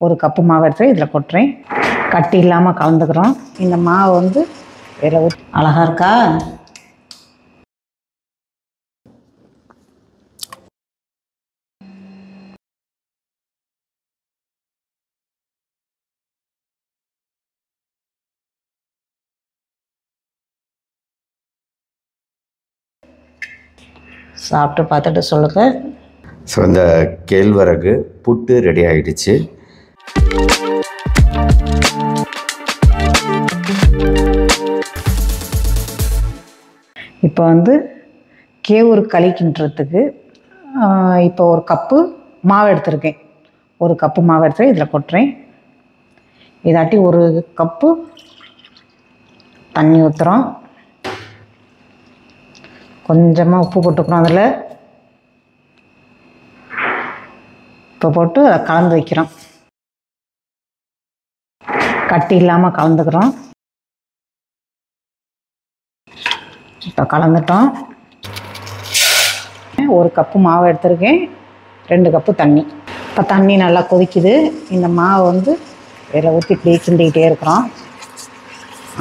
ஒரு கப்பு மாவு எடுத்து இதில் கொட்டுறேன். கட்டி இல்லாமல் கலந்துக்கிறோம். இந்த மாவு வந்து இதில் அழகாக இருக்கா? சாப்பிட்டு பார்த்துட்டு சொல்லுங்க. ஸோ இந்த கேழ்வரகு புட்டு ரெடி ஆகிடுச்சு. இப்போ வந்து கேவுரு களி கிண்டுறதுக்கு இப்போ ஒரு கப்பு மாவு எடுத்துருக்கேன். ஒரு கப்பு மாவு எடுத்து இதில் கொட்டுறேன். இதாட்டி ஒரு கப்பு தண்ணி ஊற்றுறோம். கொஞ்சமாக உப்பு போட்டுக்கிறோம். அதில் உப்பு போட்டு அதை கலந்து வைக்கிறோம். கட்டி இல்லாமல் கலந்துக்கிறோம். இப்போ கலந்துட்டோம். ஒரு கப்பு மாவு எடுத்துருக்கேன், 2 கப்பு தண்ணி. இப்போ தண்ணி நல்லா கொதிக்குது. இந்த மாவு வந்து இதில் ஊற்றி இப்படி கிண்டிக்கிட்டே இருக்கிறோம்.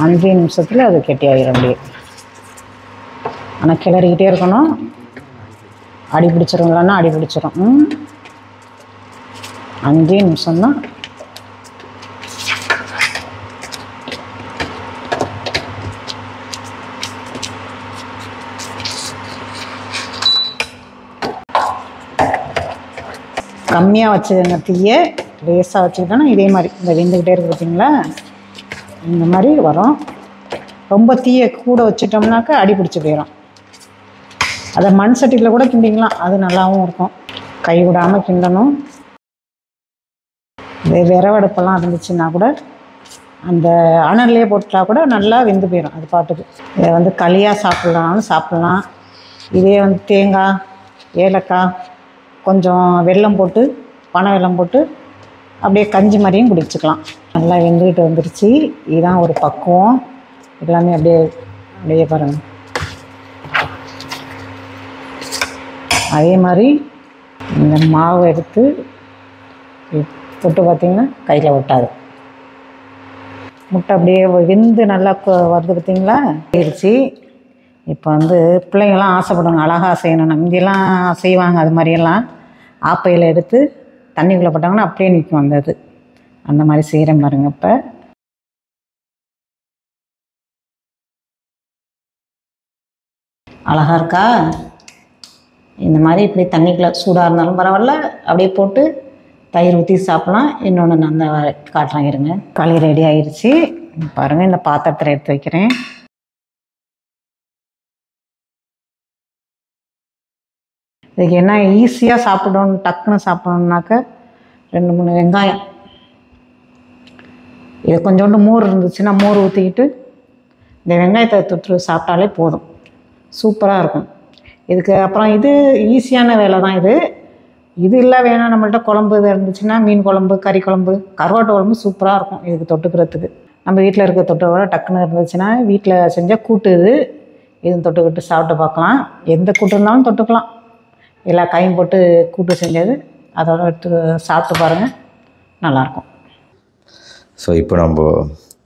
5 நிமிஷத்தில் அது கெட்டியாகிடும். அப்படியே ஆனால் கிளறிக்கிட்டே இருக்கணும். அடி பிடிச்சிரும், இல்லைன்னா அடி பிடிச்சிரும். 5 நிமிஷம்தான். கம்மியாக வச்சுக்கோங்க தீயை. லேசாக வச்சுக்கிட்டோன்னா இதே மாதிரி இந்த வெந்துக்கிட்டே இருக்கு பார்த்தீங்களா, இந்த மாதிரி வரும். ரொம்ப தீயை கூட வச்சுட்டோம்னாக்கா அடி பிடிச்சி போயிடும். அதை மண் சட்டியில் கூட கிண்டிக்கலாம், அது நல்லாவும் இருக்கும். கை விடாமல் கிண்டணும். விறவடுப்பெல்லாம் இருந்துச்சுன்னா கூட அந்த அனல்லையே போட்டால் கூட நல்லா வெந்து போயிடும் அது பாட்டுக்கு. இதை வந்து களியாக சாப்பிட்லானாலும் சாப்பிட்லாம். இதே வந்து தேங்காய், ஏலக்காய், கொஞ்சம் வெல்லம் போட்டு, பனை வெல்லம் போட்டு அப்படியே கஞ்சி மாதிரியும் குடிச்சிக்கலாம். நல்லா வெந்துக்கிட்டு வந்துருச்சு. இதுதான் ஒரு பக்குவம். எல்லாமே அப்படியே அப்படியே பாருங்கள். அதே மாதிரி இந்த மாவை எடுத்து தொட்டு பார்த்திங்கன்னா கையில் ஒட்டாது. முட்டை அப்படியே வெந்து நல்லா வருது பார்த்திங்களா, ஆயிடுச்சு. இப்போ வந்து பிள்ளைங்கள்லாம் ஆசைப்படுவாங்க அழகாக செய்யணும். முந்தியெல்லாம் செய்வாங்க அது மாதிரியெல்லாம். ஆப்பையில் எடுத்து தண்ணிக்குள்ளே போட்டாங்கன்னா அப்படியே நிற்கும் அந்த இது. அந்த மாதிரி செய்கிறேன் பாருங்கள். இப்போ அழகாக இருக்கா? இந்த மாதிரி இப்படி தண்ணிக்குள்ளே சூடாக இருந்தாலும் பரவாயில்ல, அப்படியே போட்டு தயிர் ஊற்றி சாப்பிட்லாம். இன்னொன்று நான் காட்டுறேன் இருங்க. களி ரெடி ஆயிடுச்சு பாருங்கள். இந்த பாத்திரத்தில் எடுத்து வைக்கிறேன். இதுக்கு என்ன ஈஸியாக சாப்பிடணும், டக்குன்னு சாப்பிடணுன்னாக்க 2-3 வெங்காயம், இது கொஞ்சோண்டு மோர் இருந்துச்சுன்னா மோர் ஊற்றிக்கிட்டு இந்த வெங்காயத்தை தொட்டு சாப்பிட்டாலே போதும். சூப்பராக இருக்கும். இதுக்கு அப்புறம் இது ஈஸியான வேலை தான் இது. இது இல்லை வேணாம் நம்மள்ட்ட குழம்பு இது இருந்துச்சுன்னா மீன் குழம்பு, கறி குழம்பு, கருவாட்டு குழம்பு சூப்பராக இருக்கும் இதுக்கு தொட்டுக்கிறதுக்கு. நம்ம வீட்டில் இருக்க தொட்டை விட டக்குன்னு இருந்துச்சுன்னா வீட்டில் செஞ்சால் கூட்டு இது தொட்டுக்கிட்டு சாப்பிட்டு பார்க்கலாம். எந்த கூட்டு இருந்தாலும் தொட்டுக்கலாம். எல்லா காயும் போட்டு கூட்டு செஞ்சது அதோட எடுத்து சாப்பிட்டு பாருங்கள், நல்லாயிருக்கும். ஸோ இப்போ நம்ம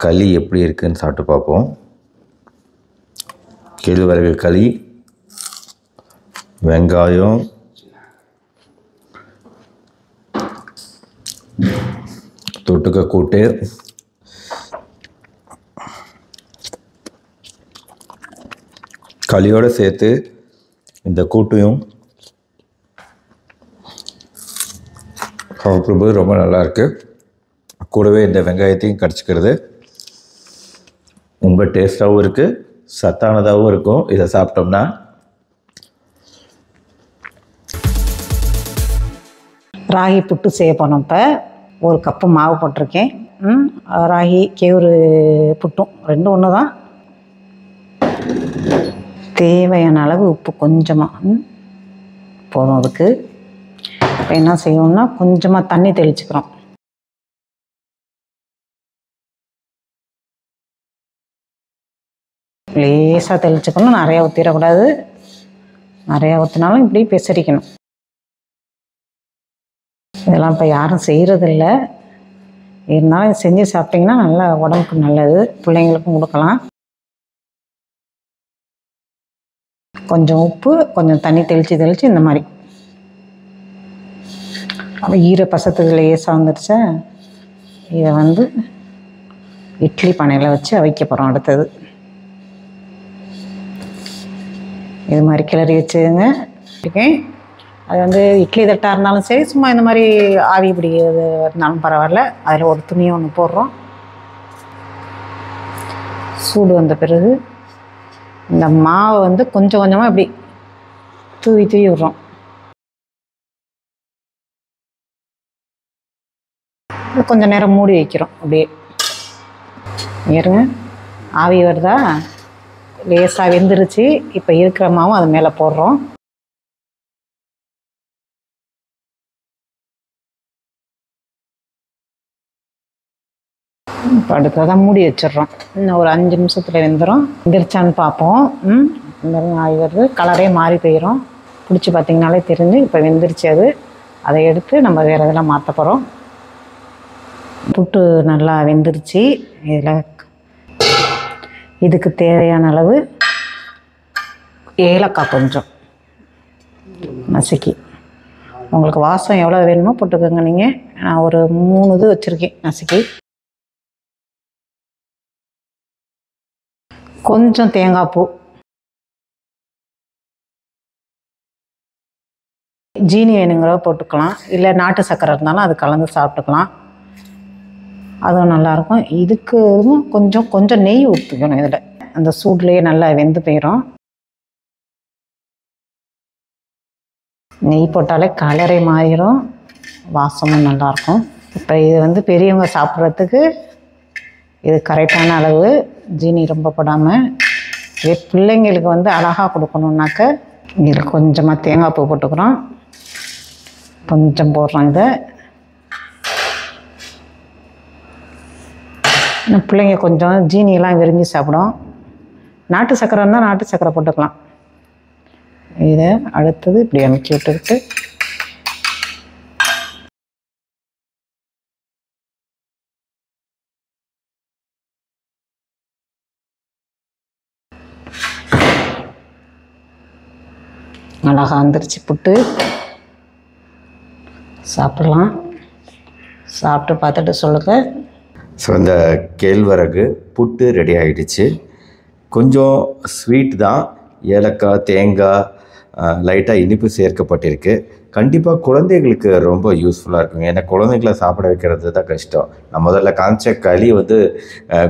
களி எப்படி இருக்குதுன்னு சாப்பிட்டு பார்ப்போம். கேழ்வரகு களி, வெங்காயம், தொட்டுக்க கூட்டு, களியோடு சேர்த்து இந்த கூட்டையும் சாப்பிடும்போது ரொம்ப நல்லாயிருக்கு. கூடவே இந்த வெங்காயத்தையும் கடிச்சிக்கிறது ரொம்ப டேஸ்ட்டாகவும் இருக்குது, சத்தானதாகவும் இருக்கும். இதை சாப்பிட்டோம்னா ராகி புட்டு செய்ய போனோம். இப்போ ஒரு கப்பு மாவு போட்டிருக்கேன். ராகி கேவுரு புட்டும் 2 ஒன்று தான். தேவையான அளவு உப்பு கொஞ்சமாக போதும் அதுக்கு. இப்போ என்ன செய்வோம்னா கொஞ்சமாக தண்ணி தெளிச்சுக்கிறோம். லேசாக தெளிச்சுக்கணும், நிறையா ஊற்றிடக்கூடாது. நிறையா ஊற்றினாலும் இப்படி பெசரிக்கணும். இதெல்லாம் இப்போ யாரும் செய்கிறதில்ல. இருந்தாலும் செஞ்சு சாப்பிட்டிங்கன்னா நல்லா உடம்புக்கு நல்லது, பிள்ளைங்களுக்கும் கொடுக்கலாம். கொஞ்சம் உப்பு, கொஞ்சம் தண்ணி தெளித்து இந்த மாதிரி அப்போ ஈர பசத்துக்கு லேசாக வந்துடுச்சா, இதை வந்து இட்லி பானையில் வச்சு அவிக்க போகிறோம். அடுத்தது இது மாதிரி கிளறி வச்சுங்க இருக்கேன். அது வந்து இட்லி தட்டாக இருந்தாலும் சரி, சும்மா இந்த மாதிரி ஆவி பிடிக்கிறது இருந்தாலும் பரவாயில்ல. அதில் ஒரு துணியை ஒன்று போடுறோம். சூடு வந்த பிறகு இந்த மாவை வந்து கொஞ்சம் கொஞ்சமாக இப்படி தூவி விடுறோம். கொஞ்சம் நேரம் மூடி வைக்கிறோம். அப்படியே ஏறுங்க, ஆவி வருதா, லேசாக வெந்துருச்சு. இப்போ இருக்கிற மாவும் அது மேலே போடுறோம். இப்போ அடுத்ததான் மூடி வச்சிடுறோம். இன்னும் ஒரு 5 நிமிஷத்தில் வெந்துருச்சான்னு பார்ப்போம். இந்த ஆவி வருது, கலரே மாறி போயிடும். பிடிச்சி பார்த்திங்கனாலே தெரிஞ்சு இப்போ வெந்துருச்சு. அதை எடுத்து நம்ம வேறு இதெல்லாம் மாற்ற போகிறோம். புட்டு நல்லா வெந்துருச்சு. இதுக்கு தேவையான அளவு ஏலக்காய் கொஞ்சம் நசுக்கி, உங்களுக்கு வாசம் எவ்வளோ வேணுமோ போட்டுக்கோங்க. நீங்கள் நான் ஒரு 3 இது வச்சுருக்கேன் நசுக்கி. கொஞ்சம் தேங்காய் பூ, ஜீனி வேணுங்கிறத போட்டுக்கலாம், இல்லை நாட்டு சர்க்கரை இருந்தாலும் அது கலந்து சாப்பிட்டுக்கலாம், அதுவும் நல்லாயிருக்கும். இதுக்கு கொஞ்சம் நெய் ஊற்றிக்கணும். இதில் அந்த சூட்லேயே நல்லா வெந்து போயிடும். நெய் போட்டாலே கலரே மாறிடும், வாசமும் நல்லாயிருக்கும். இப்போ இது வந்து பெரியவங்க சாப்பிட்றதுக்கு இது கரெக்டான அளவு. ஜீனி ரொம்ப போடாமல். இதே பிள்ளைங்களுக்கு வந்து அழகாக கொடுக்கணுன்னாக்க இதில் கொஞ்சமாக தேங்காய் பூ போட்டுக்கிறோம். கொஞ்சம் போடுறோம். இதை பிள்ளைங்க கொஞ்சம் ஜீனியெல்லாம் விரும்பி சாப்பிடும். நாட்டு சர்க்கரை இருந்தால் நாட்டு சர்க்கரை போட்டுக்கலாம். இதை அடுத்தது இப்படி அமுக்கி விட்டுக்கிட்டு அழகாக வந்துருச்சு புட்டு. சாப்பிடலாம். சாப்பிட்டு பார்த்துட்டு சொல்லுங்கள். ஸோ இந்த கேழ்வரகு புட்டு ரெடி ஆகிடுச்சு. கொஞ்சம் ஸ்வீட் தான், ஏலக்காய், தேங்காய், லைட்டாக இனிப்பு சேர்க்கப்பட்டிருக்கு. கண்டிப்பாக குழந்தைகளுக்கு ரொம்ப யூஸ்ஃபுல்லாக இருக்குங்க. ஏன்னா குழந்தைங்களை சாப்பிட வைக்கிறது தான் கஷ்டம். நான் முதல்ல காமிச்ச களி வந்து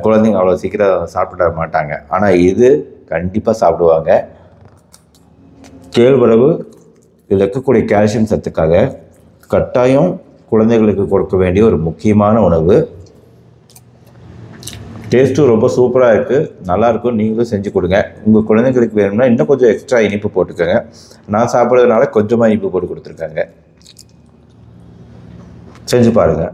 குழந்தைங்க அவ்வளோ சீக்கிரம் சாப்பிட மாட்டாங்க, ஆனால் இது கண்டிப்பாக சாப்பிடுவாங்க. கேழ்வரகு இதில் இருக்கக்கூடிய கால்சியம் சத்துக்காக கட்டாயம் குழந்தைகளுக்கு கொடுக்க வேண்டிய ஒரு முக்கியமான உணவு. டேஸ்ட்டும் ரொம்ப சூப்பராக இருக்குது, நல்லாயிருக்கும். நீங்களும் செஞ்சு கொடுங்க. உங்கள் குழந்தைங்களுக்கு வேணும்னா இன்னும் கொஞ்சம் எக்ஸ்ட்ரா இனிப்பு போட்டுக்கோங்க. நான் சாப்பிட்றதுனால கொஞ்சமாக இனிப்பு போட்டு கொடுத்துருக்காங்க. செஞ்சு பாருங்கள்.